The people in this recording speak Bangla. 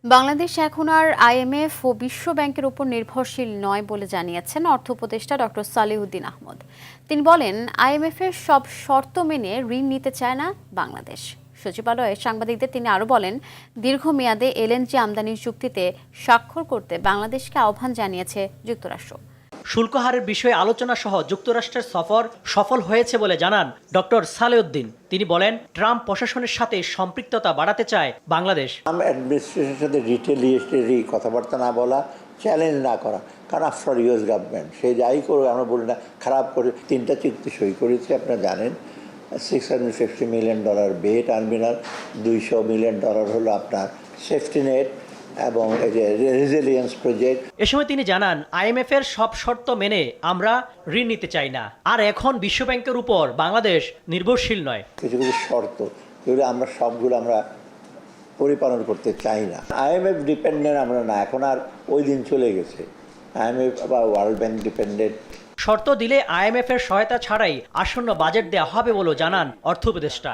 বাংলাদেশ এখন আর আইএমএফ ও বিশ্ব ব্যাংকের উপর নির্ভরশীল নয় বলে জানিয়েছেন অর্থ উপদেষ্টা ডক্টর সালেহুদ্দিন আহমদ। তিনি বলেন, আইএমএফ এর সব শর্ত মেনে ঋণ নিতে চায় না বাংলাদেশ। সচিবালয়ে সাংবাদিকদের তিনি আরও বলেন, দীর্ঘমেয়াদে এলএনজি আমদানির চুক্তিতে স্বাক্ষর করতে বাংলাদেশকে আহ্বান জানিয়েছে যুক্তরাষ্ট্র। শুল্ক হারের বিষয়ে আলোচনা সহ যুক্তরাষ্ট্রের সফর সফল হয়েছে বলে জানান ডক্টর সালেউদ্দিন। তিনি বলেন, ট্রাম্প প্রশাসনের সাথে সম্পৃক্ততা বাড়াতে চায় বাংলাদেশ। ট্রাম্প অ্যাডমিনিস্ট্রেশনের সাথে রিটেলিয়েটরি কথাবার্তা না বলা, চ্যালেঞ্জ না করা, কারণ আফটার ইউএস গভর্নমেন্ট সে যাই করবে, আমরা বলি না খারাপ করে 3টা চুক্তি সই করেছে আপনারা জানেন। $650 মিলিয়ন বে টার্মিনাল, $200 মিলিয়ন হলো আপনার সেফটি নেট এবং এই যে রেজিলিয়েন্স প্রজেক্ট। এ সময় তিনি জানান, আইএমএফ এর সব শর্ত মেনে আমরা ঋণ নিতে চাই না, আর এখন বিশ্ব ব্যাংকের উপর বাংলাদেশ নির্ভরশীল নয়। কিছু কিছু শর্ত যেগুলো আমরা সবগুলো আমরা পরিপালন করতে চাই না। আইএমএফ ডিপেন্ডেন্ট আমরা না, এখন আর ওই দিন চলে গেছে। আইএমএফ বা ওয়ার্ল্ড ব্যাংক ডিপেন্ডেন্ট। শর্ত দিলে আইএমএফ এর সহায়তা ছাড়াই আসন্ন বাজেট দেওয়া হবে বলেও জানান অর্থ উপদেষ্টা।